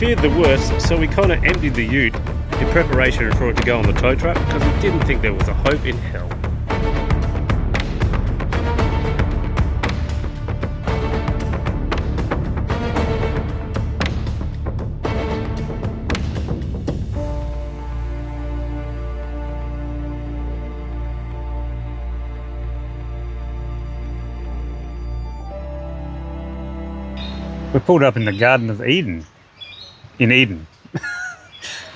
feared the worst, so we kind of emptied the ute in preparation for it to go on the tow truck because we didn't think there was a hope in hell. We pulled up in the Garden of Eden, in Eden,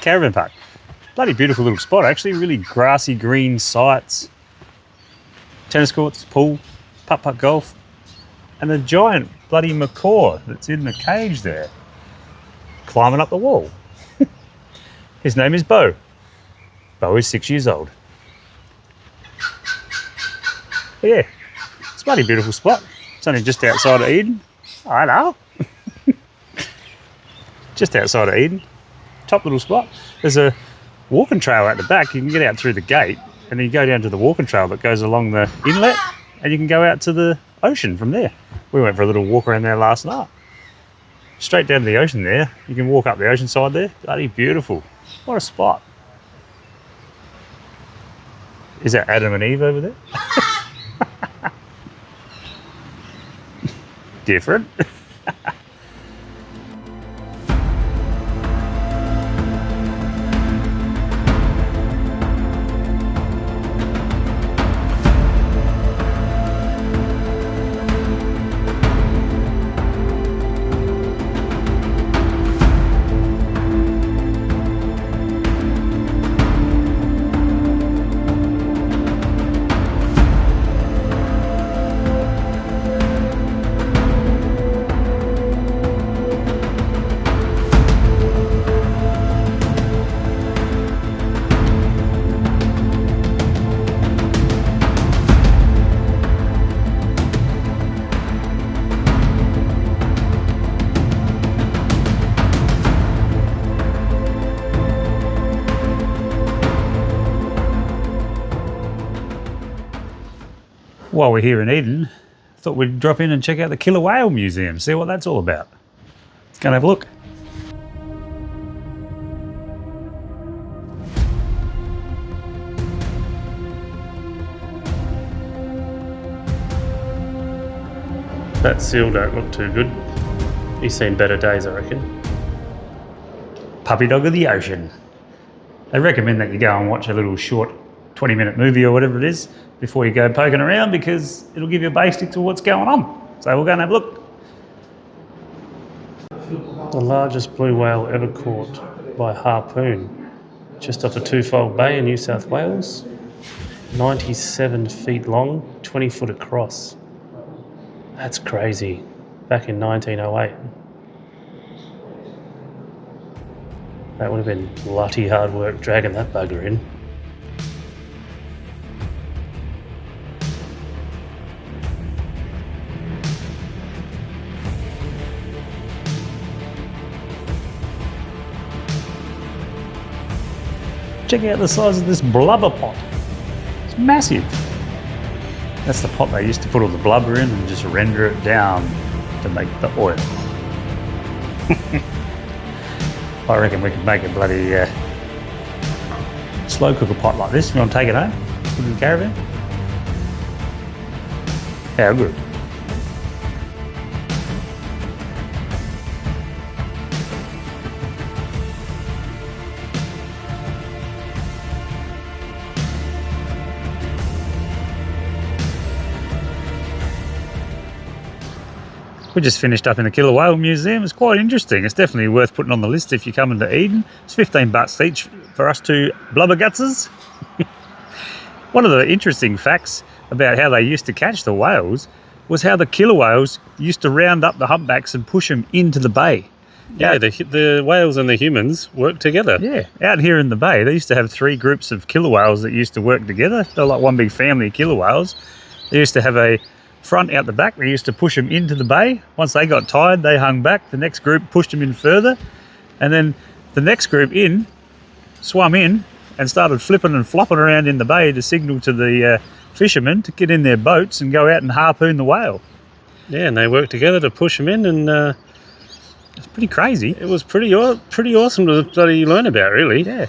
caravan park. Bloody beautiful little spot actually, really grassy green sites, tennis courts, pool, putt-putt golf, and a giant bloody macaw that's in the cage there, climbing up the wall. His name is Bo. Bo is 6 years old. But yeah, it's a bloody beautiful spot. It's only just outside of Eden. I know. Just outside of Eden. Top little spot. There's a walking trail at the back. You can get out through the gate and then you go down to the walking trail that goes along the inlet and you can go out to the ocean from there. We went for a little walk around there last night. Straight down to the ocean there. You can walk up the ocean side there. Bloody beautiful. What a spot. Is that Adam and Eve over there? Different. While we're here in Eden, thought we'd drop in and check out the Killer Whale Museum, see what that's all about. Let's go and have a look. That seal don't look too good. He's seen better days, I reckon. Puppy dog of the ocean. They recommend that you go and watch a little short 20-minute movie or whatever it is before you go poking around because it'll give you a basic to what's going on. So we'll go and have a look. The largest blue whale ever caught by harpoon, just off a Twofold Bay in New South Wales. 97 feet long, 20 foot across. That's crazy. Back in 1908. That would have been bloody hard work dragging that bugger in. Check out the size of this blubber pot. It's massive. That's the pot they used to put all the blubber in and just render it down to make the oil. I reckon we could make a bloody slow cooker pot like this. You want to take it home? Put it in the caravan? How good. We just finished up in the Killer Whale Museum. It's quite interesting. It's definitely worth putting on the list if you come into Eden. It's $15 each for us two blubber gutses. One of the interesting facts about how they used to catch the whales was how the killer whales used to round up the humpbacks and push them into the bay. Yeah, the whales and the humans work together. Yeah, out here in the bay, they used to have 3 groups of killer whales that used to work together. They're like one big family of killer whales. They used to have a front out the back. They used to push them into the bay. Once they got tired, they hung back. The next group pushed them in further. And then the next group swam in and started flipping and flopping around in the bay to signal to the fishermen to get in their boats and go out and harpoon the whale. Yeah, and they worked together to push them in and It's pretty crazy. It was pretty awesome to bloody learn about, really. Yeah.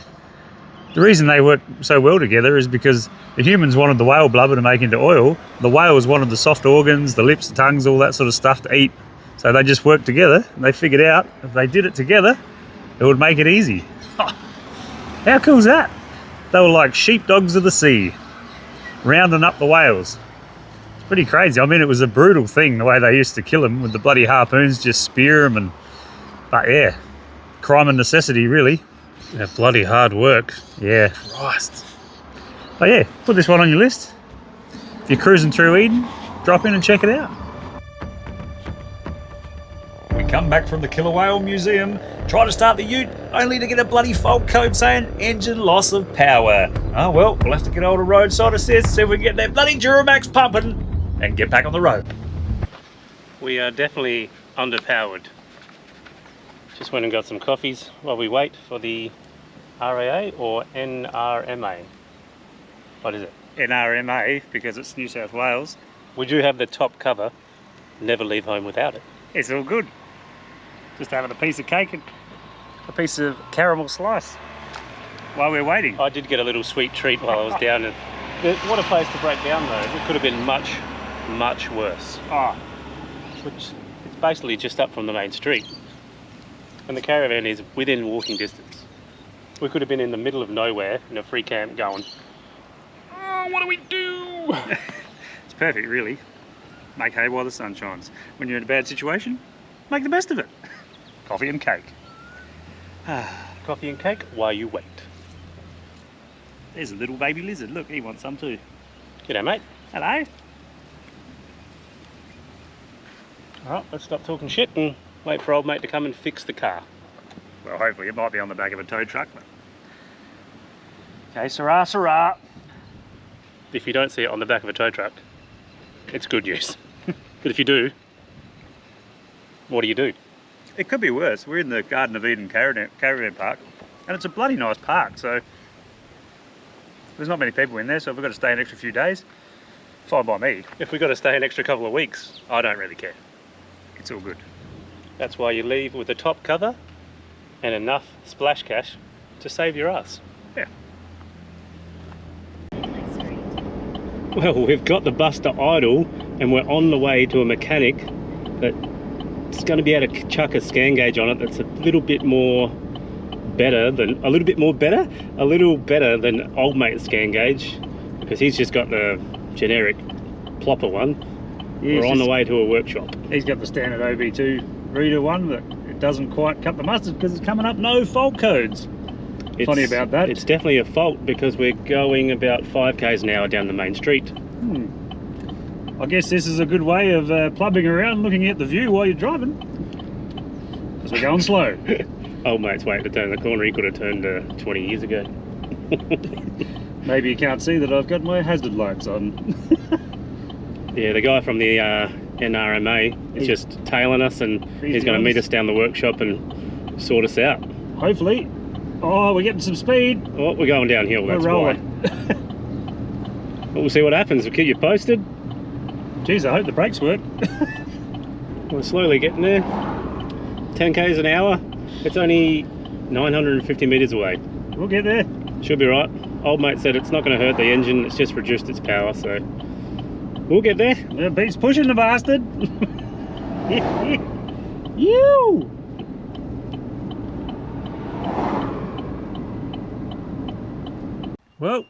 The reason they work so well together is because the humans wanted the whale blubber to make into oil. The whales wanted the soft organs, the lips, the tongues, all that sort of stuff to eat. So they just worked together, and they figured out if they did it together, it would make it easy. How cool is that? They were like sheepdogs of the sea, rounding up the whales. It's pretty crazy. I mean, it was a brutal thing, the way they used to kill them with the bloody harpoons, just spear them. But yeah, crime and necessity, really. Yeah, bloody hard work. Yeah. Christ. But yeah, put this one on your list. If you're cruising through Eden, drop in and check it out. We come back from the Killer Whale Museum, try to start the ute, only to get a bloody fault code saying engine loss of power. Oh well, we'll have to get hold of roadside assist, see if we can get that bloody Duramax pumping and get back on the road. We are definitely underpowered. Just went and got some coffees while we wait for the RAA or NRMA. What is it? NRMA, because it's New South Wales. We do have the top cover. Never leave home without it. It's all good. Just having a piece of cake and a piece of caramel slice while we're waiting. I did get a little sweet treat while I was down. What a place to break down though. It could have been much, much worse. Oh, Which it's basically just up from the main street. And the caravan is within walking distance. We could have been in the middle of nowhere in a free camp going, oh, what do we do? it's perfect, really. Make hay while the sun shines. When you're in a bad situation, make the best of it. Coffee and cake. Coffee and cake while you wait. There's a little baby lizard. Look, he wants some too. G'day, mate. Hello. Alright, let's stop talking shit and wait for old mate to come and fix the car. Well, hopefully it might be on the back of a tow truck. But... Okay, Sarah, Sarah. If you don't see it on the back of a tow truck, it's good news. But if you do, what do you do? It could be worse. We're in the Garden of Eden caravan park, and it's a bloody nice park, so there's not many people in there, so if we've got to stay an extra few days, fine by me. If we've got to stay an extra couple of weeks, I don't really care. It's all good. That's why you leave with the top cover and enough splash cash to save your ass. Yeah. Well, we've got the bus to idle and we're on the way to a mechanic that's going to be able to chuck a scan gauge on it that's a little bit better than old mate's scan gauge, because he's just got the generic plopper one. Yeah, we're on the way to a workshop. He's got the standard OB2 reader one, but it doesn't quite cut the mustard because it's coming up no fault codes. Funny about that. It's definitely a fault because we're going about 5 k's an hour down the main street. I guess this is a good way of plubbing around looking at the view while you're driving, because we're going slow. Old mate's waiting to turn the corner. He could have turned 20 years ago. Maybe you can't see that I've got my hazard lights on. Yeah, the guy from the NRMA is just tailing us, and he's going to meet us down the workshop and sort us out. Hopefully. Oh, we're getting some speed. Oh, we're going downhill, that's we're rolling. Well, we'll see what happens. We'll keep you posted. Geez, I hope the brakes work. We're slowly getting there. 10 k's an hour. It's only 950 metres away. We'll get there. Should be right. Old mate said it's not going to hurt the engine, it's just reduced its power, so we'll get there. The beat's pushing the bastard. You! Well,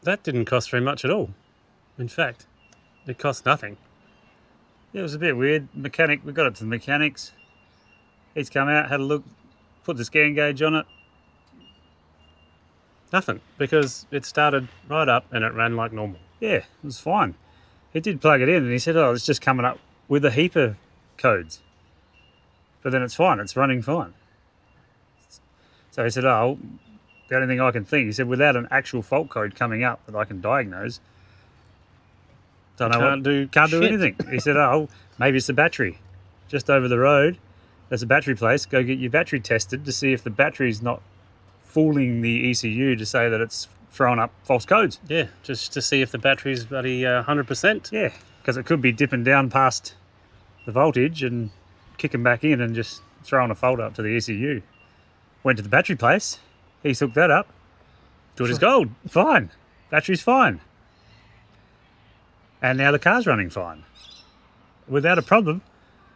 that didn't cost very much at all. In fact, it cost nothing. Yeah, it was a bit weird. We got it to the mechanics. He's come out, had a look, put the scan gauge on it. Nothing, because it started right up and it ran like normal. Yeah, it was fine. He did plug it in and he said, oh, it's just coming up with a heap of codes. But then it's fine, it's running fine. So he said, oh, the only thing I can think, he said, without an actual fault code coming up that I can diagnose, can't do anything. He said, oh, maybe it's the battery. Just over the road, there's a battery place. Go get your battery tested to see if the battery's not fooling the ECU to say that it's throwing up false codes. Yeah, just to see if the battery's bloody 100%. Yeah, because it could be dipping down past the voltage and kicking back in and just throwing a folder up to the ECU. Went to the battery place. He hooked that up. Good as gold. Fine. Battery's fine. And now the car's running fine. Without a problem.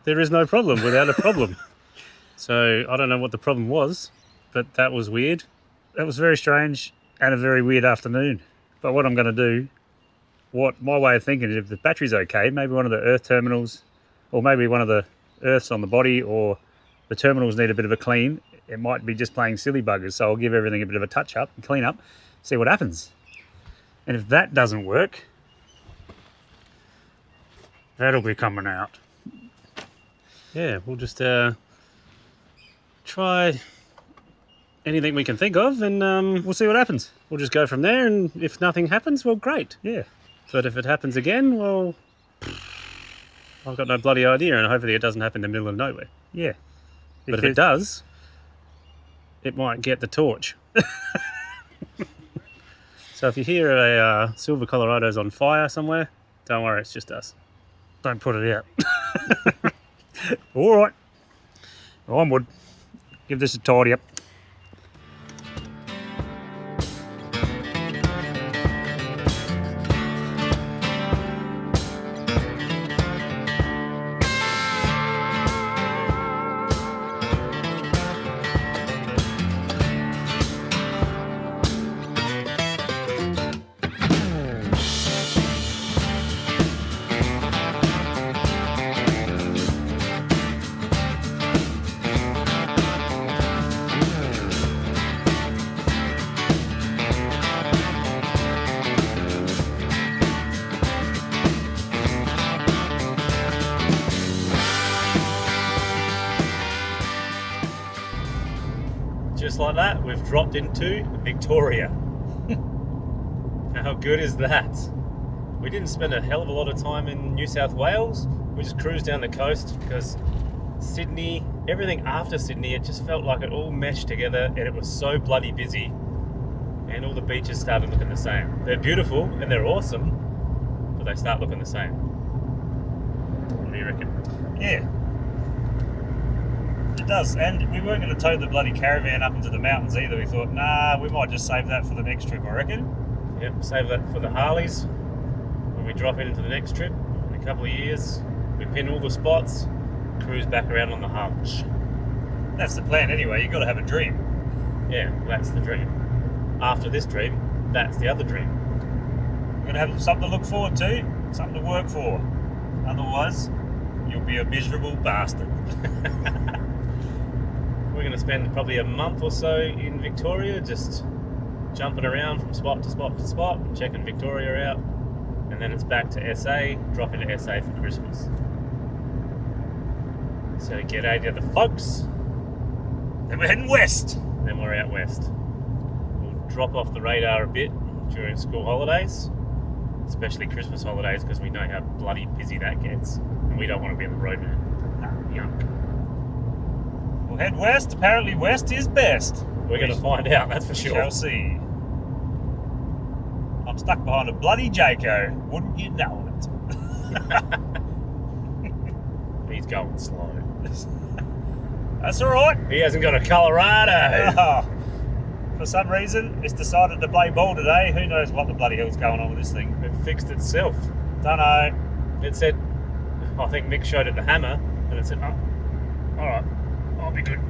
There is no problem without a problem. So I don't know what the problem was, but that was weird. That was very strange and a very weird afternoon. But what I'm going to do, what my way of thinking is if the battery's okay, maybe one of the earth terminals, or maybe one of the earths on the body, or the terminals need a bit of a clean. It might be just playing silly buggers. So I'll give everything a bit of a touch up and clean up, see what happens. And if that doesn't work, that'll be coming out. Yeah, we'll just try anything we can think of, and We'll see what happens. we'll just go from there. And if nothing happens, well, great. Yeah. But if it happens again, well, I've got no bloody idea, and hopefully it doesn't happen in the middle of nowhere. Yeah. But if it does, it might get the torch. So if you hear a Silver Colorado's on fire somewhere, don't worry, it's just us. Don't put it out. All right. Onward. Give this a tidy up. Just like that, we've dropped into Victoria. How good is that? We didn't spend a hell of a lot of time in New South Wales. We just cruised down the coast because Sydney, everything after Sydney, it just felt like it all meshed together, and it was so bloody busy. And all the beaches started looking the same. They're beautiful and they're awesome, but they start looking the same. What do you reckon? Yeah. It does. And we weren't going to tow the bloody caravan up into the mountains either. We thought, nah, we might just save that for the next trip, I reckon. Yep, save that for the Harleys. When we drop into the next trip in a couple of years, we pin all the spots, cruise back around on the hunch. That's the plan anyway. You've got to have a dream. Yeah, that's the dream. After this dream, that's the other dream. You're going to have something to look forward to, something to work for. Otherwise, you'll be a miserable bastard. We're going to spend probably a month or so in Victoria, just jumping around from spot to spot to spot, checking Victoria out, and then it's back to SA, drop into SA for Christmas. So g'day to the folks. Then we're heading west. Then we're out west. We'll drop off the radar a bit during school holidays, especially Christmas holidays, because we know how bloody busy that gets, and we don't want to be on the road, man. Yuck. We'll head west. Apparently west is best. We're going to find out, that's for sure. Shall see. I'm stuck behind a bloody Jayco. Wouldn't you know it? He's going slow. That's all right. He hasn't got a Colorado. For some reason, it's decided to play ball today. Who knows what the bloody hell's going on with this thing? It fixed itself. Don't know. It said, I think Mick showed it the hammer, and it said, oh, all right, I'll be good.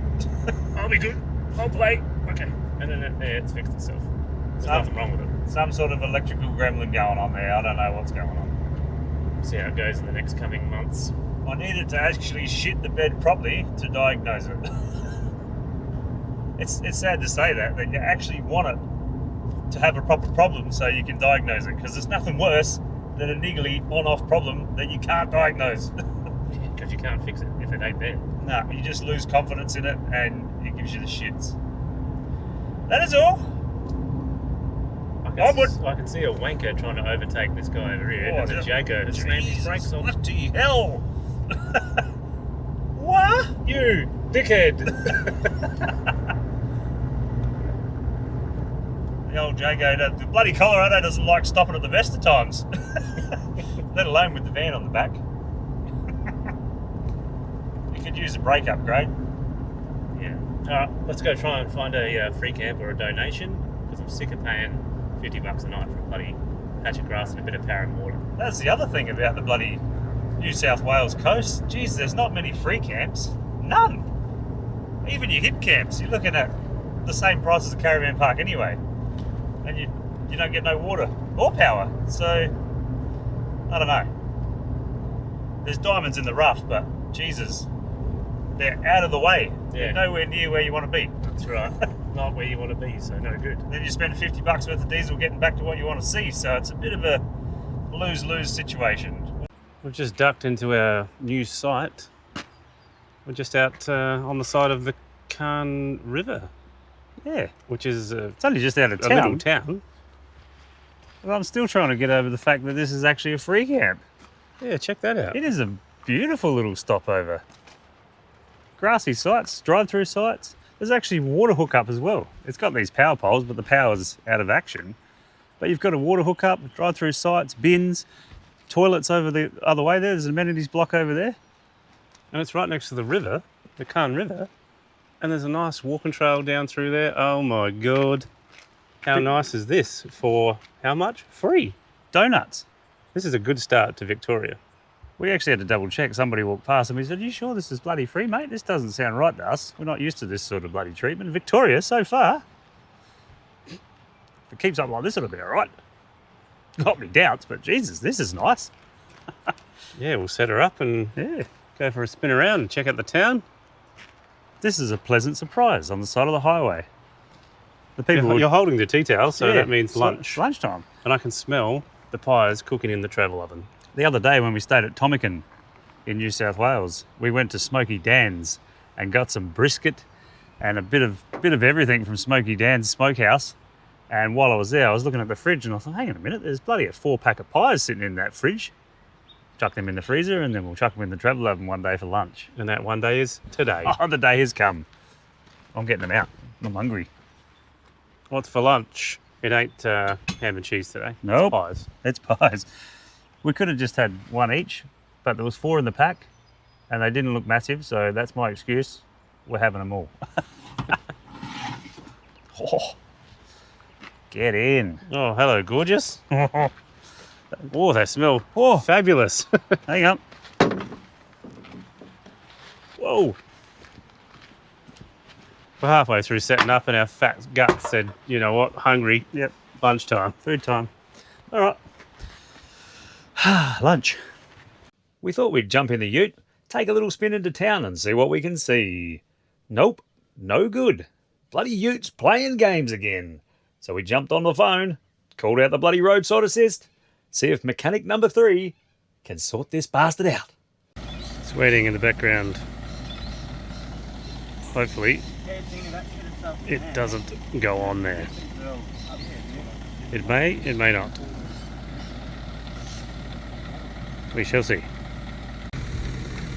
I'll be good. I'll play. Okay. And then it's fixed itself. There's nothing wrong with it. Some sort of electrical gremlin going on there. I don't know what's going on. See how it goes in the next coming months. I needed to actually shit the bed properly to diagnose it. It's sad to say that you actually want it to have a proper problem so you can diagnose it, because there's nothing worse than a niggly on-off problem that you can't diagnose. Because you can't fix it if it ain't there. No, you just lose confidence in it and it gives you the shits. That is all. I can see a wanker trying to overtake this guy over here, and the Jayco has slammed his brakes on. What the hell? What? You dickhead. The old Jayco, the bloody Colorado doesn't like stopping at the best of times. Let alone with the van on the back. You could use a brake upgrade. Alright, let's go try and find a free camp or a donation, because I'm sick of paying $50 a night for a bloody patch of grass and a bit of power and water. That's the other thing about the bloody New South Wales coast. Geez, there's not many free camps. None. Even your hip camps, you're looking at the same price as a caravan park anyway. And you don't get no water or power. So, I don't know. There's diamonds in the rough, but Jesus, they're out of the way. Yeah. They're nowhere near where you want to be. That's right. Not where you want to be, so no good. Then you spend $50 worth of diesel getting back to what you want to see. So it's a bit of a lose-lose situation. We've just ducked into our new site. We're just out on the side of the Cann River. Yeah. Which is it's only just out of a little town. But I'm still trying to get over the fact that this is actually a free camp. Yeah, check that out. It is a beautiful little stopover. Grassy sites, drive-through sites. There's actually water hookup as well. It's got these power poles, but the power's out of action. But you've got a water hookup, drive-through sites, bins, toilets over the other way there. There's an amenities block over there. And it's right next to the river, the Cann River. And there's a nice walking trail down through there. Oh my God. How nice is this? For how much? Free. Donuts. This is a good start to Victoria. We actually had to double check. Somebody walked past and we said, "Are you sure this is bloody free, mate? This doesn't sound right to us. We're not used to this sort of bloody treatment." Victoria, so far, if it keeps up like this, it'll be all right. Got me doubts, but Jesus, this is nice. Yeah, we'll set her up and go for a spin around and check out the town. This is a pleasant surprise on the side of the highway. The people You're holding the tea towel, so that means lunch. Lunchtime. And I can smell the pies cooking in the travel oven. The other day when we stayed at Tomican in New South Wales, we went to Smoky Dan's and got some brisket and a bit of everything from Smoky Dan's smokehouse. And while I was there, I was looking at the fridge and I thought, hang on a minute, there's bloody a 4-pack of pies sitting in that fridge. Chuck them in the freezer and then we'll chuck them in the travel oven one day for lunch. And that one day is today. Oh, the day has come. I'm getting them out. I'm hungry. What's for lunch? It ain't ham and cheese today. Nope. It's pies. It's pies. We could have just had one each, but there was 4 in the pack and they didn't look massive, so that's my excuse. We're having them all. Oh, get in. Oh, hello, gorgeous. Oh, they smell fabulous. Hang on. Whoa. We're halfway through setting up and our fat gut said, you know what, hungry. Yep. Lunchtime. Food time. All right. Lunch. We thought we'd jump in the ute, take a little spin into town and see what we can see. Nope, no good. Bloody ute's playing games again. So we jumped on the phone, called out the bloody roadside assist, see if mechanic number 3 can sort this bastard out. It's waiting in the background. Hopefully it doesn't go on there. It may not. We shall see.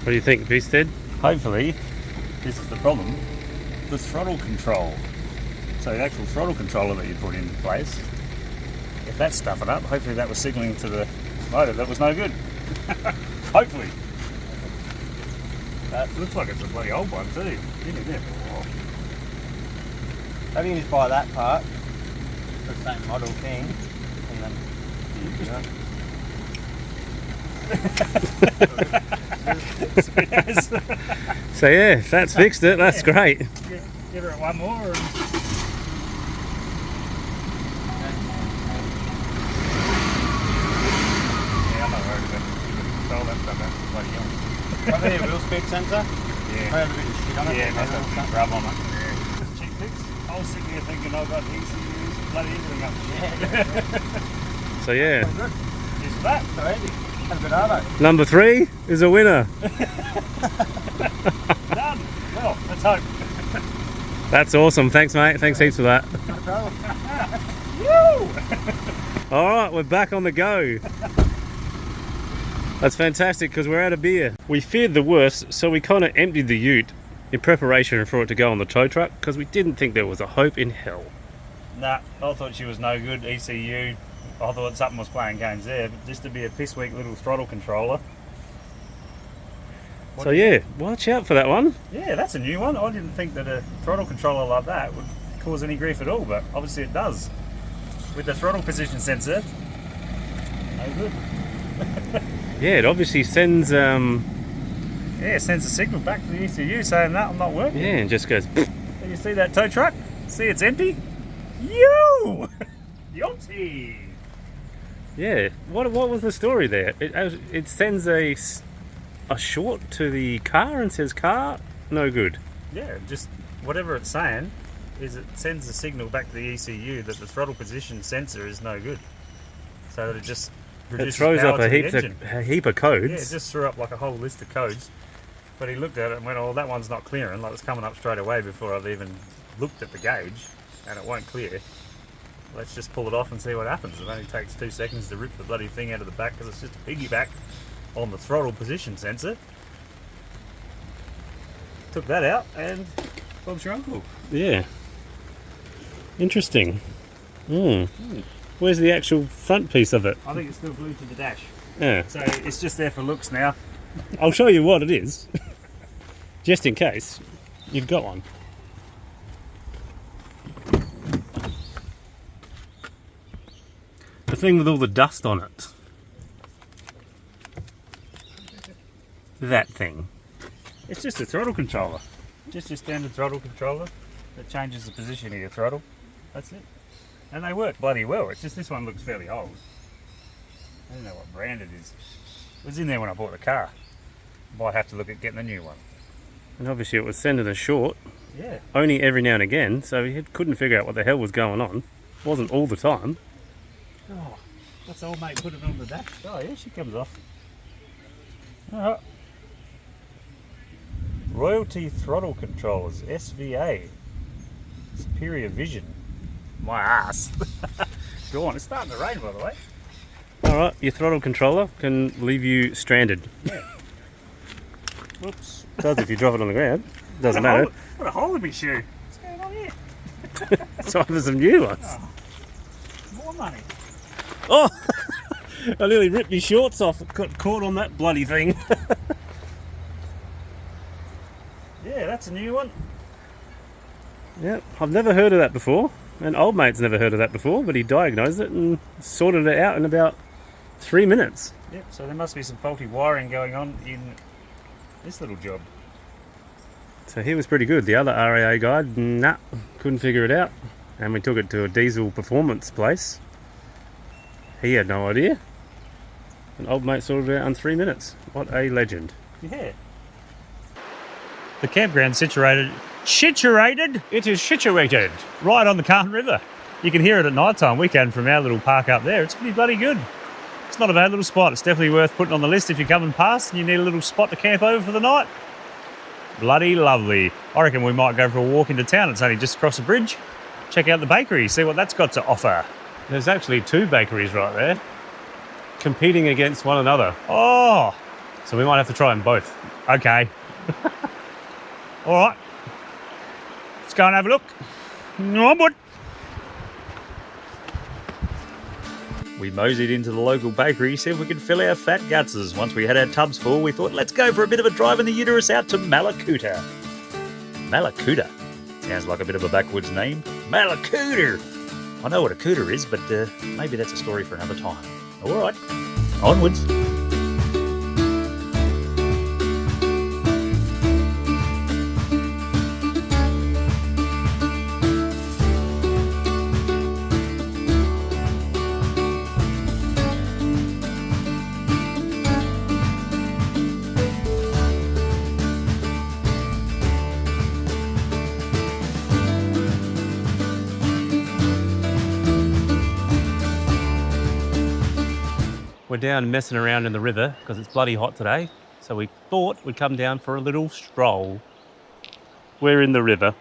What do you think, Beasthead? Hopefully, this is the problem, the throttle control. So the actual throttle controller that you put in place, if that's stuffing up, hopefully that was signalling to the motor that was no good. Hopefully. That looks like it's a bloody old one too. Been in there for a while. I think you just buy that part, the same model thing, and then So yeah, if that's fixed it, that's great. Give her one more. And... Yeah, I'm not worried about it. You can control that stuff, that's bloody young. I think a wheel speed sensor. Yeah. I have a bit of shit on it. Yeah, that's a rub on it. Yeah. Cheap fix. I was sitting here thinking I've got ECUs, bloody everything up there. So yeah, Just that. So handy. Have a bit of number 3 is a winner. Done. Well, let's hope. That's awesome. Thanks, mate. Thanks heaps for that. No problem. Woo! All right, we're back on the go. That's fantastic because we're out of beer. We feared the worst, so we kind of emptied the ute in preparation for it to go on the tow truck because we didn't think there was a hope in hell. Nah, I thought she was no good, ECU. I thought something was playing games there, but just to be a piss weak little throttle controller. So yeah, watch out for that one. Yeah, that's a new one. I didn't think that a throttle controller like that would cause any grief at all, but obviously it does. With the throttle position sensor, no good. Yeah, it obviously sends Yeah, it sends a signal back to the ECU saying that I'm not working. yeah, and just goes. You see that tow truck? See it's empty? You! Yachty! Yeah, what was the story there? It sends a short to the car and says car, no good. Yeah, just whatever it's saying is it sends a signal back to the ECU that the throttle position sensor is no good. So that it just It reduces throws power up to a the heap of Yeah, codes. it just threw up like a whole list of codes. But he looked at it and went, oh, that one's not clearing. Like, it's coming up straight away before I've even looked at the gauge, and it won't clear. Let's just pull it off and see what happens. It only takes 2 seconds to rip the bloody thing out of the back because it's just a piggyback on the throttle position sensor. Took that out and Bob's your uncle. Yeah. Interesting. Where's the actual front piece of it? I think it's still glued to the dash. Yeah. So it's just there for looks now. I'll show you what it is. Just in case you've got one. The thing with all the dust on it. That thing. It's just a throttle controller. Just your standard throttle controller that changes the position of your throttle. That's it. And they work bloody well. It's just this one looks fairly old. I don't know what brand it is. It was in there when I bought the car. Might have to look at getting a new one. And obviously it was sending a short Yeah. only every now and again, so he couldn't figure out what the hell was going on. Wasn't all the time. Oh, that's old mate put it on the dash. Oh yeah, she comes off. Alright. Royalty throttle controllers, SVA. Superior vision. My ass. Go on, it's starting to rain by the way. Alright, your throttle controller can leave you stranded. Yeah. Whoops. Does if you drop it on the ground. Doesn't What a matter. hole- What a hole in my shoe. What's going on here? Time for some new ones. Oh, more money. Oh! I nearly ripped my shorts off. Got caught on that bloody thing. Yeah, that's a new one. Yeah, I've never heard of that before. And old mate's never heard of that before, but he diagnosed it and sorted it out in about 3 minutes. Yep, so there must be some faulty wiring going on in this little job. So he was pretty good. The other RAA guy, nah, couldn't figure it out. And we took it to a diesel performance place. He had no idea. And old mate sorted it out in 3 minutes. What a legend. Yeah. The campground's situated It is situated. right on the Cann River. You can hear it at night time. We can from our little park up there. It's pretty bloody good. It's not a bad little spot. It's definitely worth putting on the list if you're coming past and you need a little spot to camp over for the night. Bloody lovely. I reckon we might go for a walk into town. It's only just across the bridge. Check out the bakery, see what that's got to offer. There's actually 2 bakeries right there, competing against one another. Oh, So we might have to try them both. okay. All right. Let's go and have a look. Onward. We moseyed into the local bakery, see if we could fill our fat gutses. Once we had our tubs full, we thought, let's go for a bit of a drive in the uterus out to Malakuta. Malakuta? Sounds like a bit of a backwoods name. Malakuta! I know what a cooter is, but maybe that's a story for another time. All right, onwards. We're down messing around in the river because it's bloody hot today. So we thought we'd come down for a little stroll. We're in the river.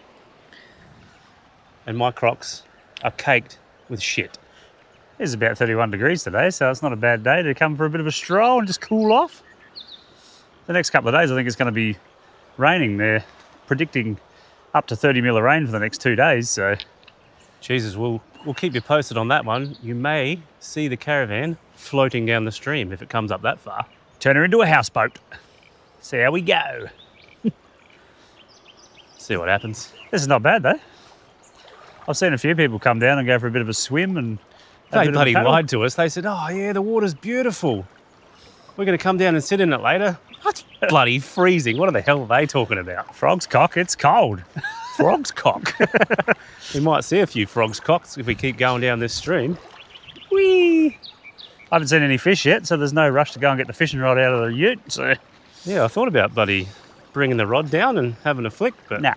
And my Crocs are caked with shit. It's about 31 degrees today, so it's not a bad day to come for a bit of a stroll and just cool off. The next couple of days, I think it's going to be raining. They're predicting up to 30 mil of rain for the next 2 days, so... Jesus, we'll keep you posted on that one. You may see the caravan floating down the stream if it comes up that far. Turn her into a houseboat. See how we go. See what happens. This is not bad though. I've seen a few people come down and go for a bit of a swim and have a They bit of a bloody paddle. lied to us. They said, oh yeah, the water's beautiful. We're going to come down and sit in it later. That's bloody freezing. What the hell are they talking about? Frog's cock, it's cold. Frog's cock. We might see a few frog's cocks if we keep going down this stream. Whee! I haven't seen any fish yet, so there's no rush to go and get the fishing rod out of the ute. So Yeah, I thought about bloody bringing the rod down and having a flick, but nah,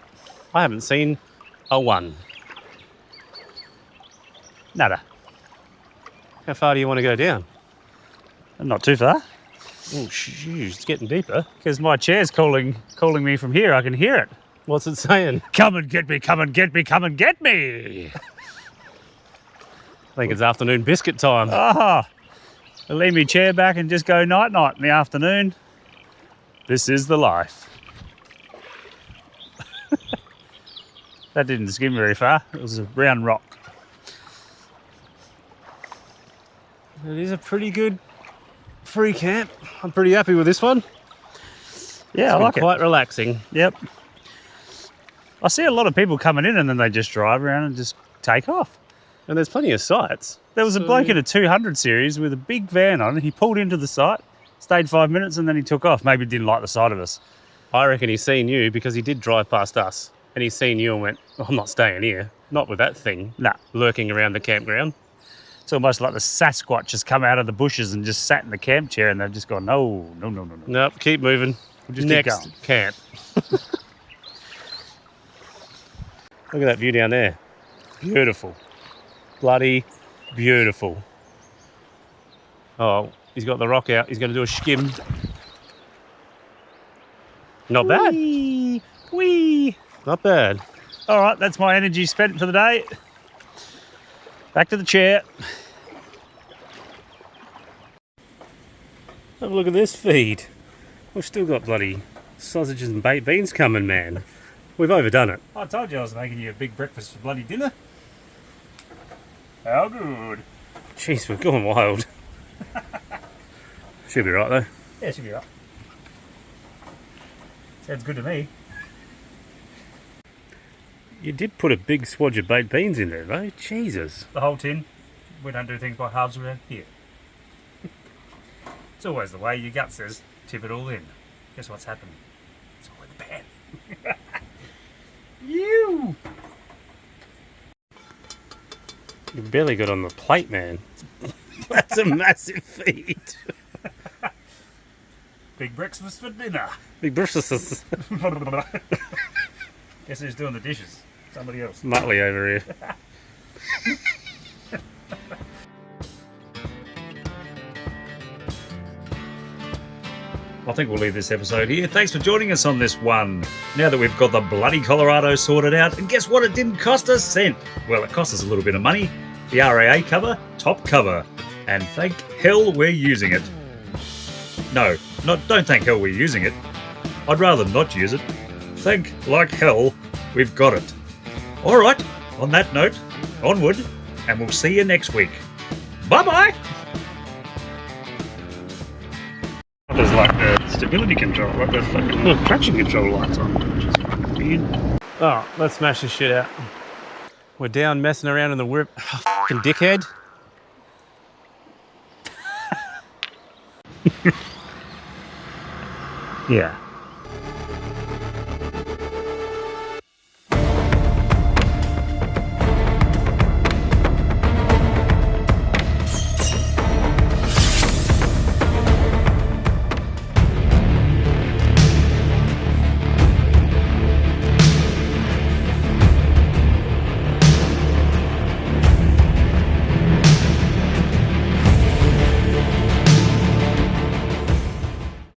I haven't seen a one. nada. How far do you want to go down? Not too far, Oh, shoot, it's getting deeper. because my chair's calling me from here. I can hear it. What's it saying? Come and get me, come and get me, come and get me. I think it's afternoon biscuit time. Ah, I'll leave my chair back and just go night-night in the afternoon. This is the life. That didn't skim very far. It was a round rock. It is a pretty good free camp. I'm pretty happy with this one. Yeah, I like it. Quite relaxing. Yep. I see a lot of people coming in and then they just drive around and just take off. And there's plenty of sites. There was a bloke in a 200 series with a big van on. He pulled into the site, stayed 5 minutes, and then he took off. Maybe didn't like the sight of us. I reckon he's seen you because he did drive past us. And he's seen you and went, oh, I'm not staying here. Not with that thing Nah, lurking around the campground. it's almost like the Sasquatch has come out of the bushes and just sat in the camp chair and they've just gone, no, no, no, no, no. Nope, keep moving. We'll just keep Next going. camp. Look at that view down there. Beautiful. Bloody beautiful. Oh, he's got the rock out. He's going to do a skim. Not bad. Whee! Whee! Not bad. All right, that's my energy spent for the day. Back to the chair. Have a look at this feed. We've still got bloody sausages and baked beans coming, man. We've overdone it. I told you I was making you a big breakfast for bloody dinner. How good. Jeez, we've gone wild. Should be right though. Yeah, should be right. Sounds good to me. You did put a big swatch of baked beans in there though. Jesus. The whole tin. We don't do things by halves around here. It's always the way. Your gut says, tip it all in. Guess what's happened? It's all in the pan. You! You barely got on the plate, man. That's a massive feed. Big breakfast for dinner. Big breakfast. Guess who's doing the dishes? Somebody else. Muttley over here. I think we'll leave this episode here. Thanks for joining us on this one. Now that we've got the bloody Colorado sorted out, and guess what? It didn't cost a cent. Well, it cost us a little bit of money. The RAA cover, top cover. And thank hell we're using it. No, don't thank hell we're using it. I'd rather not use it. Thank like hell we've got it. Alright, on that note, onward, and we'll see you next week. Bye-bye! There's like the stability control, like the fucking traction control lights on, which is fucking weird. Oh, let's smash this shit out. We're down messing around in the whip. Oh, fucking dickhead. Yeah.